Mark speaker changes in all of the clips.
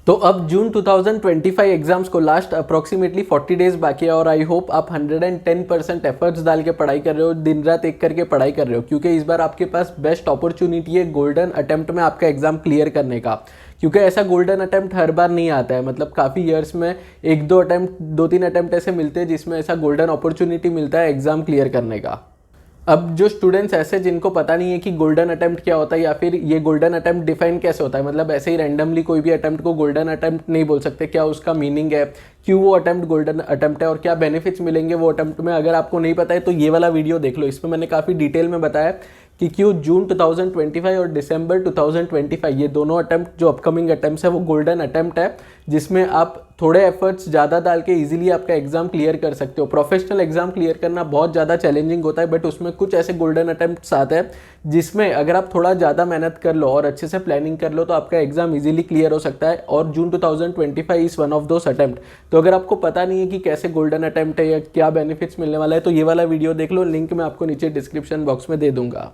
Speaker 1: तो अब जून 2025 एग्जाम्स को लास्ट अप्रॉक्सीमेटली 40 डेज बाकी है और आई होप आप 110% एफर्ट्स डाल के पढ़ाई कर रहे हो, दिन रात एक करके पढ़ाई कर रहे हो, क्योंकि इस बार आपके पास बेस्ट अपॉर्चुनिटी है गोल्डन अटेम्प्ट में आपका एग्जाम क्लियर करने का। क्योंकि ऐसा गोल्डन अटेम्प्ट हर बार नहीं आता है, मतलब काफ़ी ईयर्स में एक दो तीन अटेम्प्ट ऐसे मिलते हैं जिसमें ऐसा गोल्डन अपॉर्चुनिटी मिलता है एग्जाम क्लियर करने का। अब जो स्टूडेंट्स ऐसे जिनको पता नहीं है कि गोल्डन अटेम्प्ट क्या होता है या फिर ये गोल्डन अटेम्प्ट डिफाइन कैसे होता है, मतलब ऐसे ही रैंडमली कोई भी अटेम्प्ट को गोल्डन अटेम्प्ट नहीं बोल सकते, क्या उसका मीनिंग है, क्यों वो अटेम्प्ट गोल्डन अटेम्प्ट है और क्या बेनिफिट्स मिलेंगे वो अटेम्प्ट में, अगर आपको नहीं पता है तो ये वाला वीडियो देख लो। इसमें मैंने काफ़ी डिटेल में बताया कि क्यों जून 2025 और दिसंबर 2025 ये दोनों अटेम्प्ट जो अपकमिंग अटेम्प्ट है वो गोल्डन अटेम्प्ट है, जिसमें आप थोड़े एफर्ट्स ज़्यादा डाल के इजीली आपका एग्जाम क्लियर कर सकते हो। प्रोफेशनल एग्जाम क्लियर करना बहुत ज़्यादा चैलेंजिंग होता है, बट उसमें कुछ ऐसे गोल्डन अटेम्प्ट्स आते हैं जिसमें अगर आप थोड़ा ज़्यादा मेहनत कर लो और अच्छे से प्लानिंग कर लो तो आपका एग्जाम इजीली क्लियर हो सकता है। और जून 2025 is one of those attempt. तो अगर आपको पता नहीं है कि कैसे गोल्डन अटेम्प्ट है या क्या बेनिफिट्स मिलने वाला है तो ये वाला वीडियो देख लो, लिंक मैं आपको नीचे डिस्क्रिप्शन बॉक्स में दे दूंगा।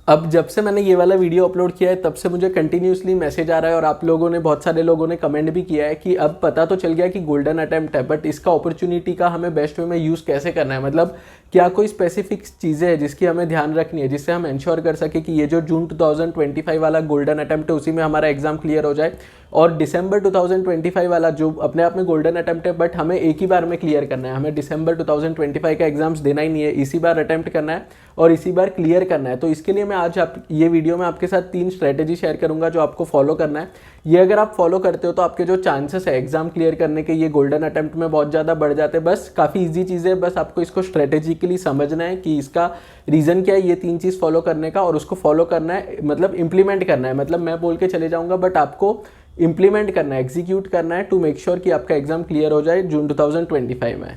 Speaker 1: अब जब से मैंने ये वाला वीडियो अपलोड किया है तब से मुझे कंटिन्यूसली मैसेज आ रहा है और आप लोगों ने, बहुत सारे लोगों ने कमेंट भी किया है कि अब पता तो चल गया कि गोल्डन अटेम्प्ट है, बट इसका अपॉर्चुनिटी का हमें बेस्ट वे में यूज़ कैसे करना है, मतलब क्या कोई स्पेसिफिक चीज़ें हैं जिसकी हमें ध्यान रखनी है जिससे हम इंश्योर कर सके कि ये जो जून 2025 वाला गोल्डन अटेम्प्ट है उसी में हमारा एग्जाम क्लियर हो जाए, और दिसंबर 2025 वाला जो अपने आप में गोल्डन अटेम्प्ट है बट हमें एक ही बार में क्लियर करना है, हमें दिसंबर 2025 का एग्जाम्स देना ही नहीं है, इसी बार अटेम्प्ट करना है और इसी बार क्लियर करना है। तो इसके लिए मैं आज ये वीडियो में आपके साथ 3 स्ट्रेटेजी शेयर करूंगा जो आपको फॉलो करना है। ये अगर आप फॉलो करते हो तो आपके जो चांसेस है एग्जाम क्लियर करने के ये गोल्डन अटेम्प्ट में बहुत ज़्यादा बढ़ जाते हैं। बस काफ़ी ईजी चीज़ है, बस आपको इसको स्ट्रेटेजिकली समझना है कि इसका रीज़न क्या है, ये 3 चीज़ फॉलो करने का, और उसको फॉलो करना है, मतलब इंप्लीमेंट करना है। मतलब मैं बोल के चले जाऊँगा बट आपको इंप्लीमेंट करना है, एग्जीक्यूट करना है टू मेक श्योर कि आपका एग्जाम क्लियर हो जाए जून 2025 में।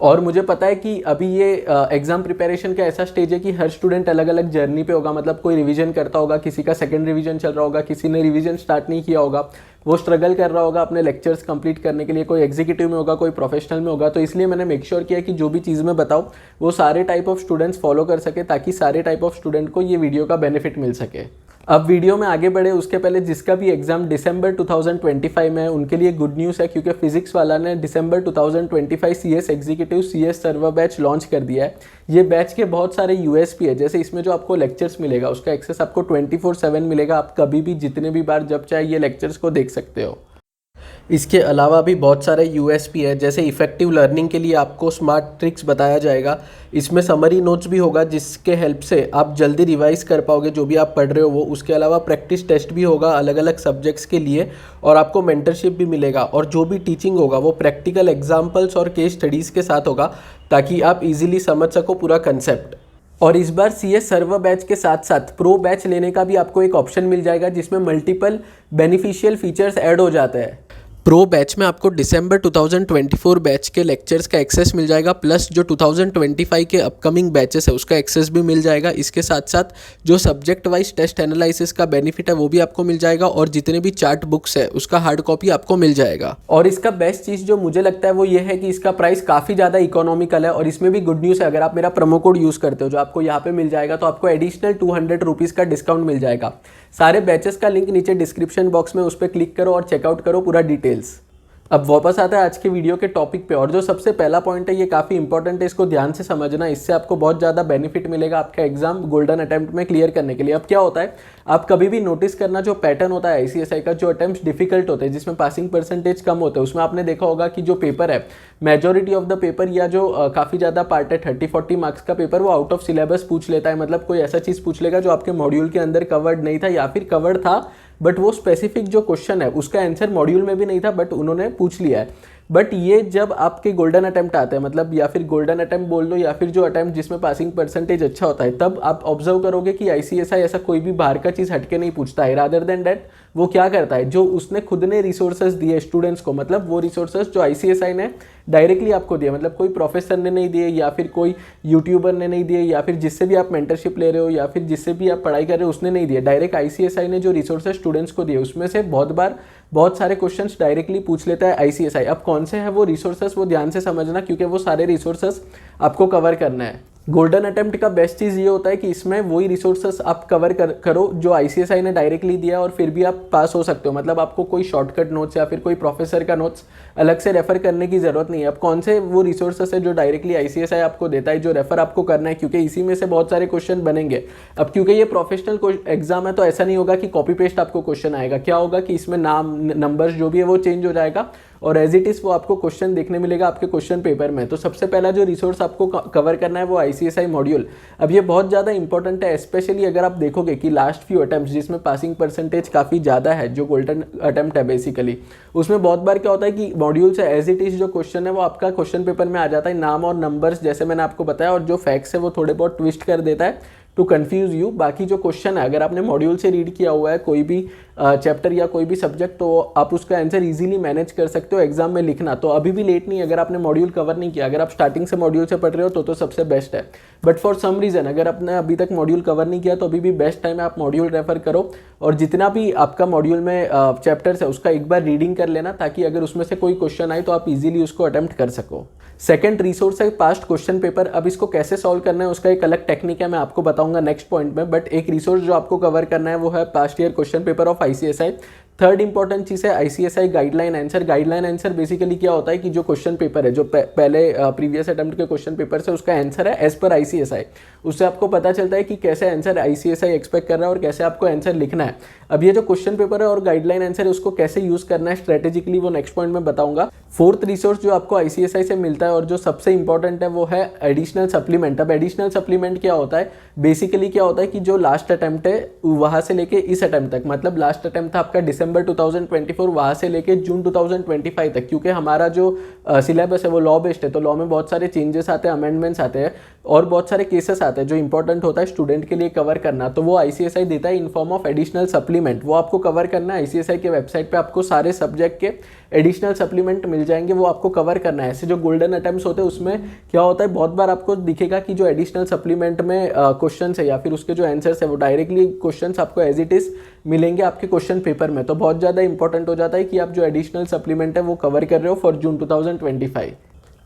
Speaker 1: और मुझे पता है कि अभी ये एग्जाम प्रिपरेशन का ऐसा स्टेज है कि हर स्टूडेंट अलग अलग जर्नी पे होगा, मतलब कोई रिवीजन करता होगा, किसी का सेकंड रिवीजन चल रहा होगा, किसी ने रिवीजन स्टार्ट नहीं किया होगा, वो स्ट्रगल कर रहा होगा अपने लेक्चर्स कंप्लीट करने के लिए, कोई एग्जीक्यूटिव में होगा, कोई प्रोफेशनल में होगा। तो इसलिए मैंने मेक श्योर किया कि जो भी चीज़ मैं बताऊँ वो सारे टाइप ऑफ स्टूडेंट्स फॉलो कर सके ताकि सारे टाइप ऑफ स्टूडेंट को ये वीडियो का बेनिफिट मिल सके। अब वीडियो में आगे बढ़े उसके पहले जिसका भी एग्जाम दिसंबर 2025 में है उनके लिए गुड न्यूज़ है, क्योंकि फिजिक्स वाला ने दिसंबर 2025 CS executive CS server batch launch कर दिया है। ये बैच के बहुत सारे यूएसपी है, जैसे इसमें जो आपको लेक्चर्स मिलेगा उसका एक्सेस आपको 24/7 मिलेगा, आप कभी भी जितने भी बार जब चाहे ये लेक्चर्स को देख सकते हो। इसके अलावा भी बहुत सारे यूएसपी है, जैसे इफेक्टिव लर्निंग के लिए आपको स्मार्ट ट्रिक्स बताया जाएगा, इसमें समरी नोट्स भी होगा जिसके हेल्प से आप जल्दी रिवाइज कर पाओगे जो भी आप पढ़ रहे हो वो। उसके अलावा प्रैक्टिस टेस्ट भी होगा अलग अलग सब्जेक्ट्स के लिए, और आपको मेंटरशिप भी मिलेगा, और जो भी टीचिंग होगा वो प्रैक्टिकल एग्जाम्पल्स और केस स्टडीज़ के साथ होगा ताकि आप इजीली समझ सको पूरा कंसेप्ट। और इस बार सीएस सर्वर बैच के साथ साथ प्रो बैच लेने का भी आपको एक ऑप्शन मिल जाएगा जिसमें मल्टीपल बेनिफिशियल फीचर्स ऐड हो जाते हैं। प्रो बैच में आपको दिसंबर 2024 बैच के लेक्चर्स का एक्सेस मिल जाएगा, प्लस जो 2025 के अपकमिंग बैचेस है उसका एक्सेस भी मिल जाएगा। इसके साथ साथ जो सब्जेक्ट वाइज टेस्ट एनालिसिस का बेनिफिट है वो भी आपको मिल जाएगा, और जितने भी चार्ट बुक्स है उसका हार्ड कॉपी आपको मिल जाएगा। और इसका बेस्ट चीज़ जो मुझे लगता है वो ये है कि इसका प्राइस काफ़ी ज़्यादा इकोनॉमिकल है, और इसमें भी गुड न्यूज़ है, अगर आप मेरा प्रोमो कोड यूज़ करते हो जो आपको यहाँ पे मिल जाएगा तो आपको एडिशनल 200 रुपीज़ का डिस्काउंट मिल जाएगा। सारे बैचेस का लिंक नीचे डिस्क्रिप्शन बॉक्स में, उस पर क्लिक करो और चेकआउट करो पूरा डिटेल्स। अब वापस आता है आज के वीडियो के टॉपिक पे, और जो सबसे पहला पॉइंट है ये काफ़ी इंपॉर्टेंट है, इसको ध्यान से समझना, इससे आपको बहुत ज़्यादा बेनिफिट मिलेगा आपका एग्जाम गोल्डन अटेम्प्ट में क्लियर करने के लिए। अब क्या होता है, आप कभी भी नोटिस करना जो पैटर्न होता है आईसीएसआई का, जो अटेम्प्ट डिफिकल्ट होते हैं जिसमें पासिंग परसेंटेज कम होते हैं, उसमें आपने देखा होगा कि जो पेपर है मेजॉरिटी ऑफ द पेपर या जो काफ़ी ज़्यादा पार्ट है 30-40 मार्क्स का पेपर वो आउट ऑफ सिलेबस पूछ लेता है, मतलब कोई ऐसा चीज़ पूछ लेगा जो आपके मॉड्यूल के अंदर कवर्ड नहीं था, या फिर कवर्ड था बट वो स्पेसिफिक जो क्वेश्चन है उसका आंसर मॉड्यूल में भी नहीं था बट उन्होंने पूछ लिया है। बट ये जब आपके गोल्डन अटेम्प्ट आते हैं, मतलब या फिर गोल्डन अटेम्प्ट बोल दो या फिर जो अटेम्प्ट जिसमें पासिंग परसेंटेज अच्छा होता है, तब आप ऑब्जर्व करोगे कि आईसीएसआई ऐसा कोई भी बाहर का चीज़ हटके नहीं पूछता है। रादर देन डैट वो क्या करता है, जो उसने खुद ने रिसोर्सेज दिए स्टूडेंट्स को, मतलब वो रिसोर्सेज जो आईसीएसआई ने डायरेक्टली आपको दिए, मतलब कोई प्रोफेसर ने नहीं दिए या फिर कोई यूट्यूबर ने नहीं दिए या फिर जिससे भी आप मेंटरशिप ले रहे हो या फिर जिससे भी आप पढ़ाई कर रहे हो उसने नहीं दिए, डायरेक्ट आईसीएसआई ने जो रिसोर्सेज स्टूडेंट्स को दिए उसमें से बहुत बार बहुत सारे क्वेश्चंस डायरेक्टली पूछ लेता है आईसीएसआई। अब कौन से है वो रिसोर्सेज वो ध्यान से समझना, क्योंकि वो सारे रिसोर्सेज आपको कवर करना है। गोल्डन अटेम्प्ट का बेस्ट चीज़ ये होता है कि इसमें वही रिसोर्सेस आप कवर करो जो आईसीएसआई ने डायरेक्टली दिया और फिर भी आप पास हो सकते हो। मतलब आपको कोई शॉर्टकट नोट्स या फिर कोई प्रोफेसर का नोट्स अलग से रेफर करने की ज़रूरत नहीं है। अब कौन से वो रिसोर्सेस है जो डायरेक्टली आईसीएसआई आपको देता है, जो रेफर आपको करना है, क्योंकि इसी में से बहुत सारे क्वेश्चन बनेंगे। अब क्योंकि ये प्रोफेशनल एग्जाम है तो ऐसा नहीं होगा कि कॉपी पेस्ट आपको क्वेश्चन आएगा। क्या होगा कि इसमें नाम नंबर्स जो भी है वो चेंज हो जाएगा और एज इट इज़ वो आपको क्वेश्चन देखने मिलेगा आपके क्वेश्चन पेपर में। तो सबसे पहला जो रिसोर्स आपको कवर करना है वो आईसीएसआई मॉड्यूल। अब ये बहुत ज़्यादा इंपॉर्टेंट है, स्पेशली अगर आप देखोगे कि लास्ट फ्यू अटेम्प्ट्स जिसमें पासिंग परसेंटेज काफ़ी ज़्यादा है, जो गोल्डन अटेम्प्ट है बेसिकली, उसमें बहुत बार क्या होता है कि मॉड्यूल से एज इट इज़ जो क्वेश्चन है वो आपका क्वेश्चन पेपर में आ जाता है, नाम और नंबर्स जैसे मैंने आपको बताया, और जो फैक्ट्स है वो थोड़े बहुत ट्विस्ट कर देता है टू कन्फ्यूज़ यू। बाकी जो क्वेश्चन है अगर आपने मॉड्यूल से रीड किया हुआ है कोई भी चैप्टर या कोई भी सब्जेक्ट, तो आप उसका आंसर इजीली मैनेज कर सकते हो एग्जाम में लिखना। तो अभी भी लेट नहीं अगर आपने मॉड्यूल कवर नहीं किया। अगर आप स्टार्टिंग से मॉड्यूल से पढ़ रहे हो तो सबसे बेस्ट है, बट फॉर सम रीज़न अगर आपने अभी तक मॉड्यूल कवर नहीं किया तो अभी भी बेस्ट टाइम है आप मॉड्यूल रेफर करो और जितना भी आपका मॉड्यूल में चैप्टर्स है उसका एक बार रीडिंग कर लेना, ताकि अगर उसमें से कोई क्वेश्चन आए तो आप इजीली उसको अटेम्प्ट कर सको। सेकंड रिसोर्स है पास्ट क्वेश्चन पेपर। अब इसको कैसे सॉल्व करना है उसका एक अलग टेक्निक है, मैं आपको बताऊंगा नेक्स्ट पॉइंट में, बट एक रिसोर्स जो आपको कवर करना है वो है past year question paper of ICSI. Third important चीज़ है ICSI guideline answer. Guideline answer basically क्या होता है कि जो क्वेश्चन पेपर है, जो पहले प्रीवियस अटेम्प्ट के क्वेश्चन पेपर से उसका आंसर है एज पर आईसीएसआई, उससे आपको पता चलता है कि कैसे आंसर आईसीएसआई एक्सपेक्ट कर रहा है और कैसे आपको आंसर लिखना है। अब ये जो क्वेश्चन पेपर है और गाइडलाइन आंसर है उसको कैसे यूज करना है स्ट्रेटेजिकली, वो नेक्स्ट पॉइंट में बताऊंगा। फोर्थ रिसोर्स जो आपको आईसीएसआई से मिलता है और जो सबसे इंपॉर्टेंट है वो है एडिशनल सप्लीमेंट। अब एडिशनल सप्लीमेंट क्या होता है, बेसिकली क्या होता है कि जो लास्ट अटेम्प्ट है वहां से लेके इस अटेम्प्ट तक, मतलब लास्ट अटेम्प्ट था आपका दिसंबर 2024, वहां से लेके जून 2025 तक, क्योंकि हमारा जो सिलेबस है वो लॉ बेस्ड है तो लॉ में बहुत सारे चेंजेस आते हैं, अमेंडमेंट्स आते हैं और बहुत सारे केसेस आते हैं जो इंपॉर्टेंट होता है स्टूडेंट के लिए कवर करना। तो वो आईसीएसआई देता है in form of additional supplement, वो आपको कवर करना है। आईसीएसआई के वेबसाइट पे आपको सारे सब्जेक्ट के एडिशनल सप्लीमेंट मिल जाएंगे, वो आपको कवर करना है। ऐसे जो गोल्डन अटेम्प्ट्स होते हैं उसमें क्या होता है, बहुत बार आपको दिखेगा कि जो एडिशनल सप्लीमेंट में क्वेश्चन है या फिर उसके जो आंसर्स है वो डायरेक्टली क्वेश्चन आपको एज इट इज मिलेंगे आपके क्वेश्चन पेपर में। तो बहुत ज़्यादा इंपॉर्टेंट हो जाता है कि आप जो एडिशनल सप्लीमेंट है वो कवर कर रहे हो फॉर जून 2025।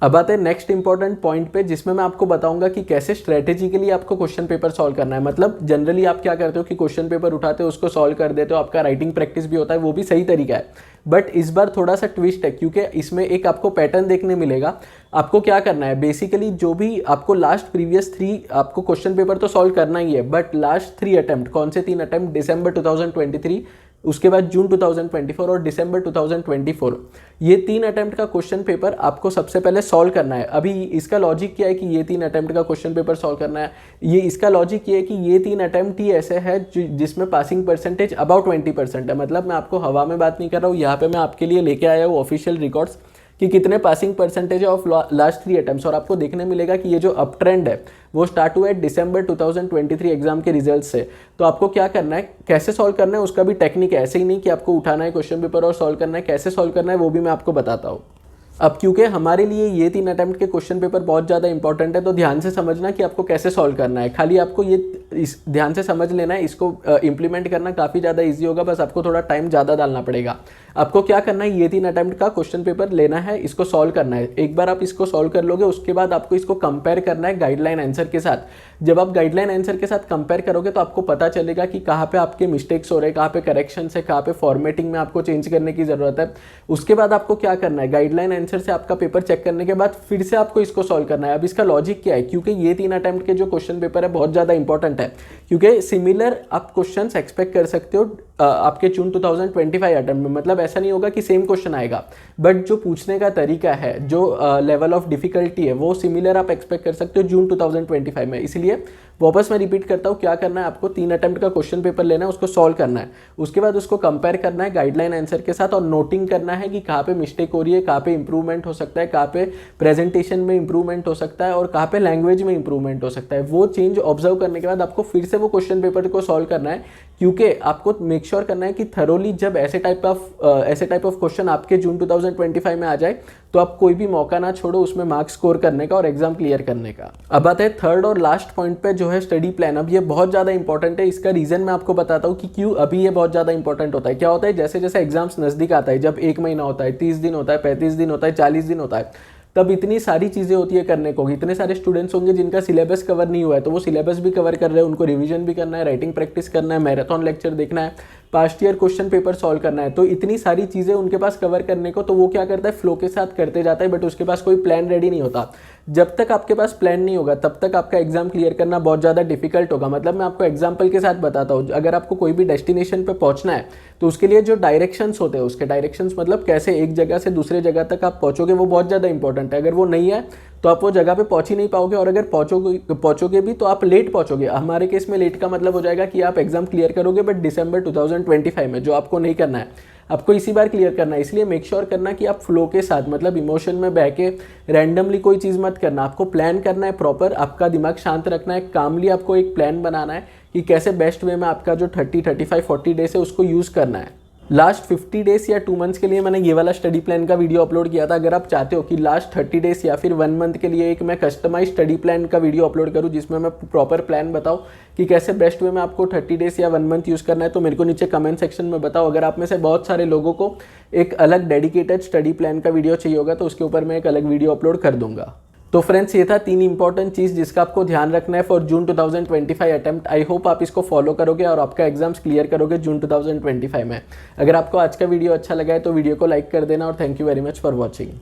Speaker 1: अब आते हैं नेक्स्ट इंपॉर्टेंट पॉइंट पे, जिसमें मैं आपको बताऊंगा कि कैसे स्ट्रेटेजिकली आपको क्वेश्चन पेपर सॉल्व करना है। मतलब जनरली आप क्या करते हो कि क्वेश्चन पेपर उठाते हो उसको सॉल्व कर देते हो, आपका राइटिंग प्रैक्टिस भी होता है, वो भी सही तरीका है, बट इस बार थोड़ा सा ट्विस्ट है क्योंकि इसमें एक आपको पैटर्न देखने मिलेगा। आपको क्या करना है, बेसिकली जो भी आपको लास्ट प्रीवियस 3 आपको क्वेश्चन पेपर तो सॉल्व करना ही है, बट लास्ट 3 अटेम्प्ट, कौन से 3 अटेम्प्ट, दिसंबर 2023, उसके बाद जून 2024 और दिसंबर 2024, ये 3 अटेम्प्ट का क्वेश्चन पेपर आपको सबसे पहले सॉल्व करना है। अभी इसका लॉजिक क्या है कि ये 3 अटेम्प्ट का क्वेश्चन पेपर सॉल्व करना है, ये इसका लॉजिक ये है कि ये 3 अटेम्प्ट ही ऐसे है जिसमें पासिंग परसेंटेज अबाउट 20% है। मतलब मैं आपको हवा में बात नहीं कर रहा हूँ, यहाँ पे मैं आपके लिए लेके आया हूँ ऑफिशियल रिकॉर्ड्स कि कितने पासिंग परसेंटेज है ऑफ लास्ट 3 अटेम्प्ट्स, और आपको देखने मिलेगा कि ये जो अप ट्रेंड है वो स्टार्ट हुआ है दिसंबर 2023 एग्जाम के रिजल्ट से। तो आपको क्या करना है, कैसे सॉल्व करना है उसका भी टेक्निक है, ऐसे ही नहीं कि आपको उठाना है क्वेश्चन पेपर और सॉल्व करना है, कैसे सॉल्व करना है वो भी मैं आपको बताता हूँ। अब क्योंकि हमारे लिए ये 3 अटेम्प्ट के क्वेश्चन पेपर बहुत ज़्यादा इंपॉर्टेंट है तो ध्यान से समझना कि आपको कैसे सॉल्व करना है। खाली आपको ये इस ध्यान से समझ लेना है, इसको इंप्लीमेंट करना काफ़ी ज़्यादा इजी होगा, बस आपको थोड़ा टाइम ज़्यादा डालना पड़ेगा। आपको क्या करना है, ये 3 अटेम्प्ट का क्वेश्चन पेपर लेना है, इसको सॉल्व करना है। एक बार आप इसको सॉल्व कर लोगे उसके बाद आपको इसको कंपेयर करना है गाइडलाइन आंसर के साथ। जब आप गाइडलाइन आंसर के साथ कंपेयर करोगे तो आपको पता चलेगा कि कहाँ पे आपके मिस्टेक्स हो रहे हैं, कहाँ पे करेक्शन है, कहाँ पे फॉर्मेटिंग में आपको चेंज करने की जरूरत है। उसके बाद आपको क्या करना है, गाइडलाइन आंसर से आपका पेपर चेक करने के बाद फिर से आपको इसको सॉल्व करना है। अब इसका लॉजिक क्या है, क्योंकि ये 3 अटेम्प्ट के जो क्वेश्चन पेपर है बहुत ज़्यादा इंपॉर्टेंट है, क्योंकि सिमिलर आप क्वेश्चंस एक्सपेक्ट कर सकते हो आपके जून 2025 अटेम्प्ट में। मतलब ऐसा नहीं होगा कि सेम क्वेश्चन आएगा, बट जो पूछने का तरीका है, जो लेवल ऑफ डिफिकल्टी है वो सिमिलर आप एक्सपेक्ट कर सकते हो जून 2025 में। इसलिए वापस मैं रिपीट करता हूँ, क्या करना है, आपको 3 अटेम्प्ट का क्वेश्चन पेपर लेना है, उसको सॉल्व करना है, उसके बाद उसको कंपेयर करना है गाइडलाइन आंसर के साथ और नोटिंग करना है कि कहाँ पे मिस्टेक हो रही है, कहाँ पे इंप्रूवमेंट हो सकता है, कहाँ पे प्रेजेंटेशन में इंप्रूवमेंट हो सकता है और कहाँ पे लैंग्वेज में इंप्रूवमेंट हो सकता है। वो चेंज ऑब्जर्व करने के बाद आपको फिर से वो क्वेश्चन पेपर को सॉल्व करना है, क्योंकि आपको मेक श्योर करना है कि थरोली जब ऐसे टाइप ऑफ क्वेश्चन आपके जून 2025 में आ जाए तो आप कोई भी मौका ना छोड़ो उसमें मार्क्स स्कोर करने का और एग्जाम क्लियर करने का। अब आते हैं थर्ड और लास्ट पॉइंट पे, जो है स्टडी प्लान। अब ये बहुत ज़्यादा इंपॉर्टेंट है, इसका रीज़न मैं आपको बताता हूँ कि क्यों अभी ये बहुत ज़्यादा इंपॉर्टेंट होता है। क्या होता है, जैसे जैसे एग्जाम्स नज़दीक आता है, जब 1 महीना होता है, 30 दिन होता है, 35 दिन होता है, 40 दिन होता है, तब इतनी सारी चीज़ें होती है करने को। इतने सारे स्टूडेंट्स होंगे जिनका सिलेबस कवर नहीं हुआ है, तो वो सिलेबस भी कवर कर रहे हैं, उनको रिवीजन भी करना है, राइटिंग प्रैक्टिस करना है, मैराथन लेक्चर देखना है, past year question paper solve करना है। तो इतनी सारी चीज़ें उनके पास कवर करने को, तो वो क्या करता है, फ्लो के साथ करते जाता है, बट उसके पास कोई प्लान रेडी नहीं होता। जब तक आपके पास प्लान नहीं होगा तब तक आपका एग्जाम क्लियर करना बहुत ज़्यादा डिफिकल्ट होगा। मतलब मैं आपको एग्जाम्पल के साथ बताता हूँ, अगर आपको कोई भी डेस्टिनेशन पे पहुँचना है तो उसके लिए जो डायरेक्शंस होते हैं, उसके डायरेक्शंस मतलब कैसे एक जगह से दूसरे जगह तक आप पहुँचोगे, वो बहुत ज़्यादा इंपॉर्टेंट है। अगर वो नहीं है तो आप वो जगह पे पहुँच ही नहीं पाओगे, और अगर पहुँचोगे भी तो आप लेट पहुँचोगे। हमारे केस में लेट का मतलब हो जाएगा कि आप एग्जाम क्लियर करोगे बट दिसंबर 2025 में, जो आपको नहीं करना है, आपको इसी बार क्लियर करना है। इसलिए मेक श्योर करना कि आप फ्लो के साथ, मतलब इमोशन में बह के रैंडमली कोई चीज़ मत करना। आपको प्लान करना है प्रॉपर, आपका दिमाग शांत रखना है, कामली आपको एक प्लान बनाना है कि कैसे बेस्ट वे में आपका जो 30, 35, 40 डेज है उसको यूज़ करना है। लास्ट 50 डेज या 2 मंथ्स के लिए मैंने ये वाला स्टडी प्लान का वीडियो अपलोड किया था। अगर आप चाहते हो कि लास्ट 30 डेज या फिर 1 मंथ के लिए एक मैं कस्टमाइज स्टडी प्लान का वीडियो अपलोड करूं जिसमें मैं प्रॉपर प्लान बताऊं कि कैसे बेस्ट वे में आपको 30 डेज या 1 मंथ यूज़ करना है, तो मेरे को नीचे कमेंट सेक्शन में बताओ। अगर आप में से बहुत सारे लोगों को एक अलग डेडिकेटेड स्टडी प्लान का वीडियो चाहिए होगा तो उसके ऊपर मैं एक अलग वीडियो अपलोड कर दूंगा। तो फ्रेंड्स, ये था 3 इंपॉर्टेंट चीज़ जिसका आपको ध्यान रखना है for June 2025 attempt. I hope आप इसको फॉलो करोगे और आपका एग्जाम्स क्लियर करोगे जून 2025 में। अगर आपको आज का वीडियो अच्छा लगा है तो वीडियो को लाइक कर देना, और thank you very much for watching.